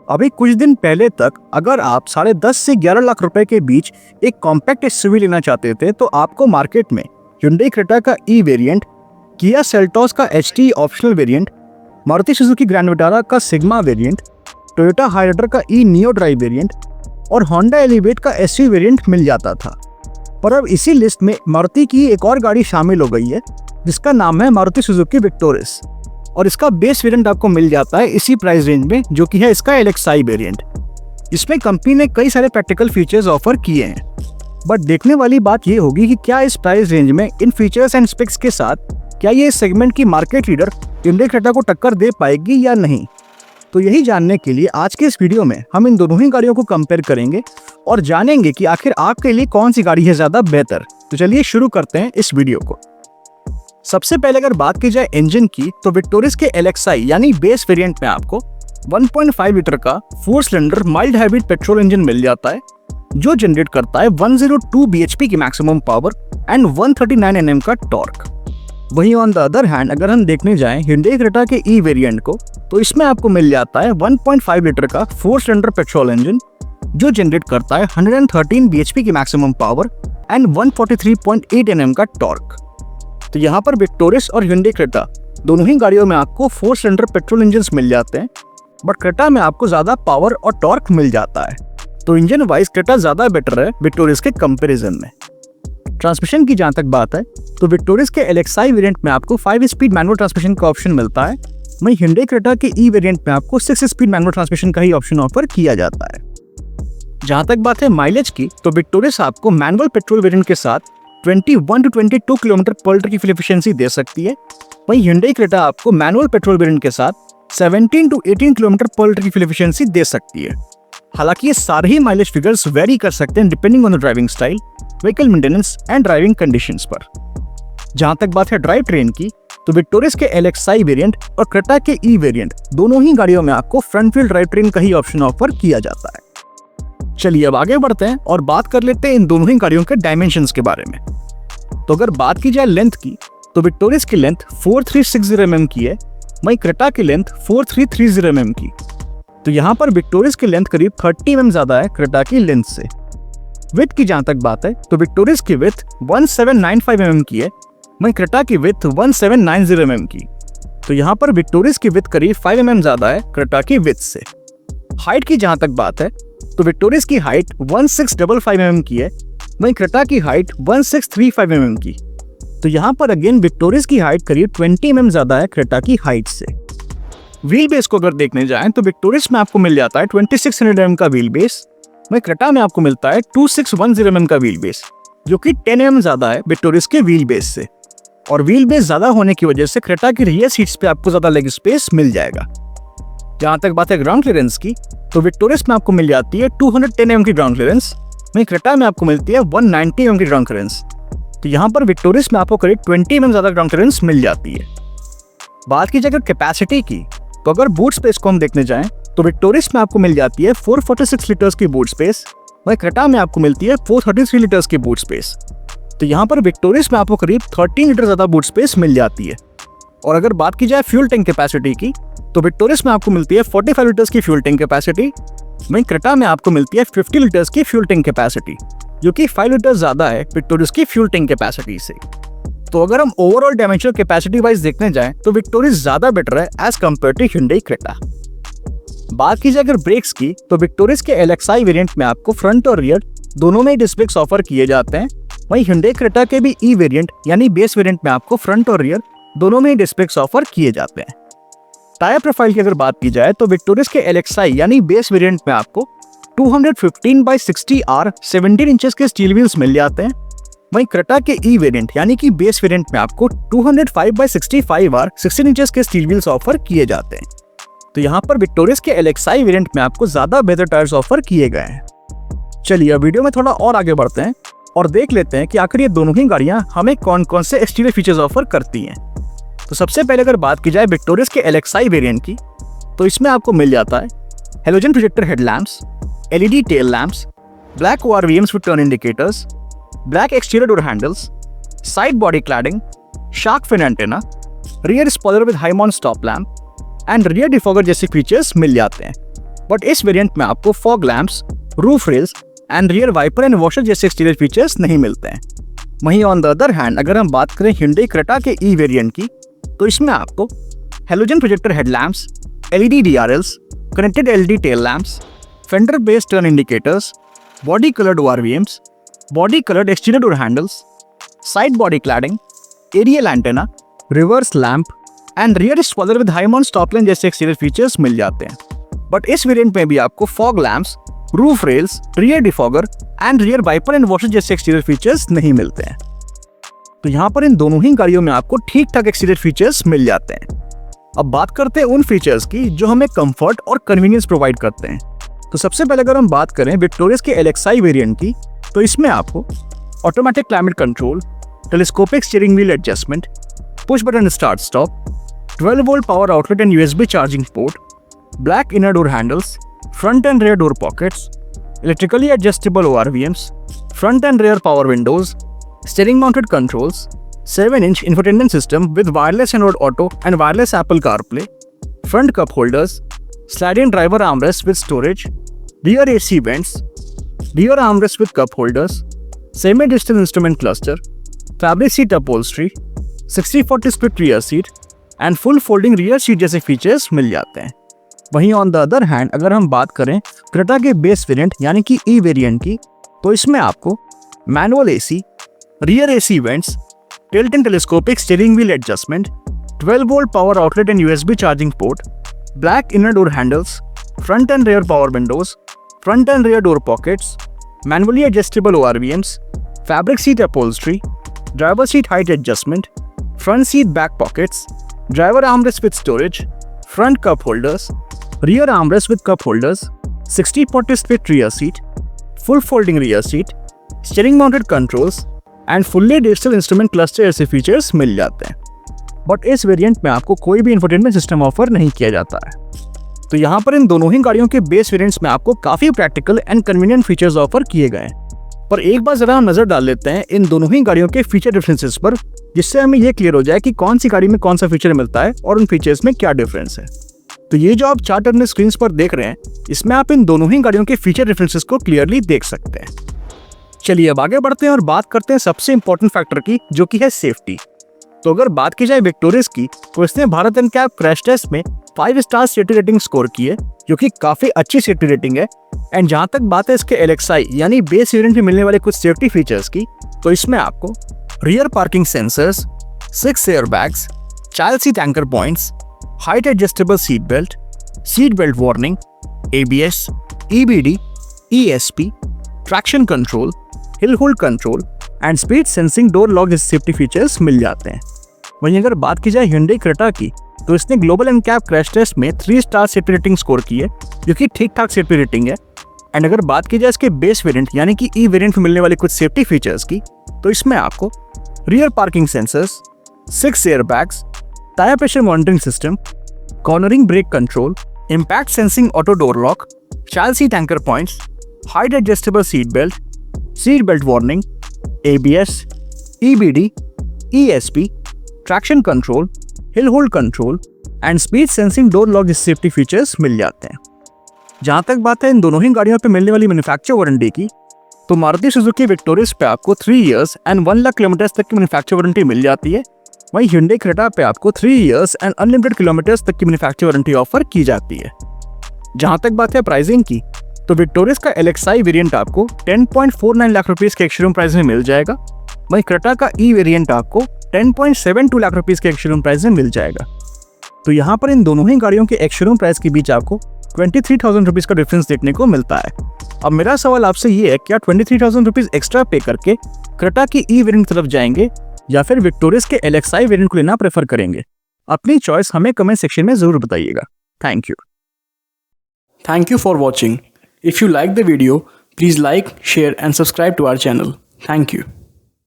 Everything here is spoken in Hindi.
अभी कुछ दिन पहले तक अगर आप 10.5 से 11 लाख रुपए के बीच एक कॉम्पैक्ट एसयूवी लेना चाहते थे तो आपको मार्केट में Hyundai क्रेटा का ई वेरिएंट, किया सेल्टॉस का HT optional variant, Maruti Suzuki grand Vitara का सिग्मा वेरिएंट, टोयोटा हाइराइडर का ई नियो ड्राइव वेरिएंट और होंडा एलिवेट का SUV वेरिएंट मिल जाता था। पर अब इसी लिस्ट में मारुति की एक और गाड़ी शामिल हो गई है जिसका नाम है मारुति सुजुकी विक्टोरिस, और इसका बेस वेरिएंट आपको मिल जाता है इसी प्राइस रेंज में, जो कि है इसका LXi वेरिएंट। इसमें कंपनी ने कई सारे प्रैक्टिकल फीचर्स ऑफर किए हैं, बट देखने वाली बात ये होगी कि क्या इस प्राइस रेंज में इन फीचर्स एंड स्पेक्स के साथ क्या ये इस सेगमेंट की मार्केट लीडर Hyundai क्रेटा को टक्कर दे पाएगी या नहीं। तो यही जानने के लिए आज के इस वीडियो में हम इन दोनों ही गाड़ियों को कंपेयर करेंगे और जानेंगे कि आखिर आपके लिए कौन सी गाड़ी है ज्यादा बेहतर। तो चलिए शुरू करते हैं इस वीडियो को। सबसे पहले अगर बात की जाए इंजन की, तो विक्टोरिस के LXi यानी बेस वेरिएंट में आपको 1.5 लीटर का 4 cylinder mild hybrid petrol engine मिल जाता है जो जनरेट करता है 102 bhp की मैक्सिमम पावर एंड 139 Nm का टॉर्क। वहीं ऑन द अदर हैंड अगर हम देखने जाएं Hyundai क्रेटा के ई वेरिएंट को, तो इसमें आपको मिल जाता है 1.5 लीटर का 4 सिलेंडर पेट्रोल इंजन जो जनरेट करता है 113 bhp की मैक्सिमम पावर एंड 143.8 Nm का टॉर्क। तो यहाँ पर विक्टोरिस और Hyundai क्रेटा दोनों ही गाड़ियों में आपको 4 सिलेंडर पेट्रोल इंजन मिल जाते हैं, बट क्रेटा में आपको ज्यादा पावर और टॉर्क मिल जाता है। तो इंजन वाइज क्रेटा ज्यादा बेटर है विक्टोरिस के कंपैरिजन में। ट्रांसमिशन की जहां तक बात है तो विक्टोरिस के LXi वेरिएंट में आपको 5 स्पीड मैनुअल ट्रांसमिशन का ऑप्शन मिलता है, वहीं Hyundai क्रेटा के ई वेरिएंट में आपको 6 स्पीड मैनुअल ट्रांसमिशन का ही ऑप्शन ऑफर किया जाता है। जहां तक बात है माइलेज की, तो विक्टोरिस आपको मैनुअल पेट्रोल वेरिएंट के साथ 21 to 22 किलोमीटर पर लीटर की फ्यूल एफिशिएंसी दे सकती है, वहीं Hyundai क्रेटा आपको मैनुअल पेट्रोल वेरिएंट के साथ 17 to 18 किलोमीटर पर लीटर की फ्यूल एफिशिएंसी दे सकती है। हालांकि ये सारे ही माइलेज फिगर्स वेरी कर सकते हैं depending on the driving style, vehicle maintenance and driving conditions पर। जहां तक बात है ड्राइव ट्रेन की, तो विक्टोरिस के LXi वेरिएंट और क्रेटा के ई वेरिएंट दोनों ही गाड़ियों में आपको फ्रंट व्हील ड्राइव ट्रेन का ही ऑप्शन ऑफर किया जाता है। चलिए अब आगे बढ़ते हैं और बात कर लेते हैं इन दोनों ही गाड़ियों के डायमेंशंस के बारे में। तो अगर बात की जाए लेंथ की, तो विक्टोरिस की लेंथ 4360 mm की है, वहीं क्रेटा की लेंथ 4330 mm की। तो यहाँ पर विक्टोरिस की लेंथ करीब 30 mm ज्यादा है क्रेटा की लेंथ से। विड्थ की जहां तक बात है तो विक्टोरिस की विड्थ 1795 mm की है, वहीं क्रेटा की विड्थ 1790 mm की। तो यहाँ पर विक्टोरिस की विड्थ करीब 5 mm ज्यादा है क्रेटा की विड्थ से। हाइट की जहां तक बात है तो विक्टोरिस की हाइट 1655 mm की है, वहीं क्रेटा की हाइट 1635 mm की। तो यहाँ पर अगेन विक्टोरिस की हाइट करीब 20 mm ज्यादा है क्रेटा की हाइट से। व्हील बेस को अगर देखने जाएं तो विक्टोरिस में आपको मिल जाता है 2600 mm का व्हील बेस, वहीं क्रेटा में आपको मिलता है 2610 mm का व्हील बेस, जो कि 10 mm ज्यादा है विक्टोरिस के व्हील बेस से। और व्हील बेस ज्यादा होने की वजह से क्रेटा की रियर सीट्स पे आपको ज्यादा लेग स्पेस मिल जाएगा। जहां तक बात है ग्राउंड क्लियरेंस की, तो विक्टोरिस में आपको मिल जाती है 210 mm की ग्राउंड क्लियरेंस, वहीं क्रेटा में आपको मिलती है 190 mm की ग्राउंड क्लियरेंस। तो यहाँ पर विक्टोरिस में आपको करीब 20 mm ज्यादा ग्राउंड क्लियरेंस मिल जाती है। बात की जाए अगर कैपेसिटी की, तो अगर बूट स्पेस को हम देखने जाएं तो विक्टोरिस में आपको मिल जाती है 446 लीटर्स की बूट स्पेस, वहीं क्रेटा में आपको मिलती है 433 लीटर्स की बूट स्पेस। तो यहाँ पर विक्टोरिस में आपको करीब 13 लीटर ज्यादा बूट स्पेस मिल जाती है। और अगर बात की जाए फ्यूल टैंक कैपेसिटी की, तो विक्टोरिस में आपको मिलती है 45 लीटर्स की फ्यूल टैंक कैपेसिटी, वहीं क्रेटा में आपको मिलती है 50 लीटर्स की फ्यूल टैंक कैपेसिटी, जो कि 5 लीटर ज्यादा है विक्टोरिस की फ्यूल टैंक कैपेसिटी से। तो अगर हम ओवरऑल डायमेंशन कैपेसिटी वाइज देखने जाएं तो विक्टोरिस ज्यादा बेटर है as compared to Hyundai Creta. बात की जाए अगर ब्रेक्स की, तो विक्टोरिस के LXi वेरिएंट में आपको फ्रंट और रियर दोनों में डिस्क ब्रेक्स ऑफर किए जाते हैं, वहीं Hyundai क्रेटा के भी ई वेरिएंट यानी बेस वेरिएंट में आपको फ्रंट और रियर दोनों में डिस्क ब्रेक्स ऑफर किए जाते हैं। टायर प्रोफाइल की अगर बात की जाए तो विक्टोरिस के LXi यानी बेस वेरिएंट में आपको 215/60 R 17 इंचेस के स्टील व्हील्स मिल जाते हैं, वहीं क्रेटा के ई वेरिएंट यानी कि बेस वेरिएंट में आपको 205/65 R 16 इंचेस के स्टील व्हील्स ऑफर किए जाते हैं। तो यहाँ पर विक्टोरिस के LXi वेरिएंट में आपको ज्यादा बेहतर टायर्स ऑफर किए गए हैं। चलिए अब वीडियो में थोड़ा और आगे बढ़ते हैं और देख लेते हैं कि आखिर ये दोनों ही गाड़ियां हमें कौन कौन से एक्सटीरियर फीचर्स ऑफर करती हैं। तो सबसे पहले अगर बात की जाए विक्टोरिस के LXi वेरिएंट की, तो इसमें आपको मिल जाता है halogen projector headlamps, LED tail lamps, black ORVMs with turn indicators, black exterior door handles, side body cladding, shark fin antenna, rear spoiler with high mount stop lamp and rear defogger जैसे फीचर्स मिल जाते हैं। बट इस वेरिएंट में आपको fog lamps, roof rails and rear wiper and washer जैसे एक्सटीरियर फीचर्स नहीं मिलते हैं। वहीं ऑन द अदर हैंड अगर हम बात करें Hyundai Creta के ई वेरिएंट की, तो इसमें आपको halogen projector headlamps, LED DRLs, connected LED tail lamps, fender based turn indicators, body coloured ORVMs, body coloured exterior door handles, side body cladding, aerial antenna, reverse lamp and rear spoiler with high mount stop line जैसे एक्सटीरियर फीचर्स मिल जाते हैं। बट इस वेरिएंट में भी आपको fog lamps, roof rails, rear defogger and rear wiper and washer जैसे एक्सटीरियर फीचर्स नहीं मिलते हैं। तो यहाँ पर इन दोनों ही गाड़ियों में आपको ठीक ठाक एक्सटीरियर फीचर्स मिल जाते हैं। अब बात करते हैं उन फीचर्स की जो हमें कंफर्ट और कन्वीनियंस प्रोवाइड करते हैं। तो सबसे पहले अगर हम बात करें विक्टोरियस के LXi वेरिएंट की, तो इसमें आपको automatic climate control, telescopic steering wheel adjustment, push button start stop, 12 volt power outlet and USB charging port, black inner door handles, front and rear door pockets, electrically adjustable ORVMs, front and rear power windows, steering mounted controls, 7-inch infotainment system with wireless Android Auto and wireless Apple CarPlay, front cup holders, sliding driver armrest with storage, rear AC vents, rear armrest with cup holders, semi-digital instrument cluster, fabric seat upholstery, 60/40 split rear seat and full folding rear seat जैसे फीचर्स मिल जाते हैं। वहीं ऑन द अदर हैंड अगर हम बात करें क्रेटा के बेस वेरिएंट यानी कि ई वेरिएंट की, तो इसमें आपको manual AC, rear AC vents, tilt and telescopic steering wheel adjustment, 12 volt power outlet and USB charging port, black inner door handles, front and rear power windows, front and rear door pockets, manually adjustable ORVMs, fabric seat upholstery, driver seat height adjustment, front seat back pockets, driver armrest with storage, front cup holders, rear armrest with cup holders, 60/40 split rear seat, full folding rear seat, steering mounted controls and fully digital instrument cluster ऐसे फीचर्स मिल जाते हैं। बट इस वेरिएंट में आपको कोई भी इंफोटेनमेंट सिस्टम ऑफर नहीं किया जाता है। तो यहाँ पर इन दोनों ही गाड़ियों के बेस वेरिएंट्स में आपको काफ़ी practical and convenient features offer किए गए हैं। पर एक बार ज़रा हम नज़र डाल लेते हैं इन दोनों ही गाड़ियों के फीचर डिफरेंसेस पर, जिससे हमें ये क्लियर हो जाए कि कौन सी गाड़ी में कौन सा फीचर मिलता है और उन फीचर्स में क्या डिफरेंस है। तो ये जो आप चार्ट अपने स्क्रीन पर देख रहे हैं, इसमें आप इन दोनों ही गाड़ियों के फीचर डिफरेंसेस को क्लियरली देख सकते हैं। चलिए अब आगे बढ़ते हैं और बात करते हैं सबसे इंपॉर्टेंट फैक्टर की, जो कि है सेफ्टी। तो अगर बात की जाए विक्टोरियस की, तो इसने भारत NCAP क्रैश टेस्ट में 5 स्टार सेफ्टी रेटिंग स्कोर की है, जो कि काफी अच्छी सेफ्टी रेटिंग है। एंड जहां तक बात है इसके LXi यानी बेस वेरिएंट में मिलने वाले कुछ सेफ्टी फीचर्स की, तो इसमें आपको rear parking sensors, 6 air bags, child seat anchor points, height adjustable seat belt warning, ABS, EBD, ESP, traction control, hill hold control and speed sensing door lock जैसे सेफ्टी फीचर्स मिल जाते हैं। वहीं अगर बात की जाए Hyundai Creta की, तो इसने ग्लोबल NCAP क्रैश टेस्ट में 3 स्टार सेफ्टी रेटिंग स्कोर की है, जो कि ठीक ठाक सेफ्टी रेटिंग है। एंड अगर बात की जाए इसके बेस वेरिएंट यानी कि ई वेरिएंट में मिलने वाले कुछ सेफ्टी फीचर्स की, तो इसमें आपको rear parking sensors, 6 air bags, tyre pressure monitoring system, cornering brake control, impact sensing auto door lock, child seat anchor points, height adjustable seat belt warning, ABS, EBD, ESP, traction control, hill hold control and speed sensing door lock जैसे सेफ्टी फीचर्स मिल जाते हैं। जहां तक बात है इन दोनों ही गाड़ियों पे मिलने वाली मैन्युफैक्चर वारंटी की, तो मारुति सुजुकी विक्टोरियस पे आपको 3 इयर्स एंड 1 लाख किलोमीटर्स तक की मैन्युफैक्चर वारंटी मिल जाती है। वहीं Hyundai Creta पे आपको 3 इयर्स एंड अनलिमिटेड किलोमीटर्स तक की मैन्युफैक्चर वारंटी ऑफर की जाती है। जहां तक बात है प्राइसिंग की, तो विक्टोरियस का LXi वेरिएंट आपको 10.49 लाख रुपीस के एक्स-शोरूम प्राइस में मिल जाएगा। वहीं Creta का ई वेरिएंट आपको 10.72 लाख रुपीस के एक्स-शोरूम प्राइस में मिल जाएगा। तो यहाँ पर इन दोनों ही गाड़ियों के एक्स-शोरूम प्राइस के बीच आपको 23,000 रुपीस का डिफरेंस देखने को मिलता है। अब मेरा सवाल आपसे ये है, क्या 23,000 रुपीस एक्स्ट्रा पे करके Creta की ई वेरिएंट की तरफ जाएंगे या फिर विक्टोरियस के LXi वेरिएंट को लेना प्रेफर करेंगे? अपनी चॉइस हमें कमेंट सेक्शन में जरूर बताइएगा। Thank you. Thank you for watching. If you like the video, please like, share and subscribe to our channel. Thank you.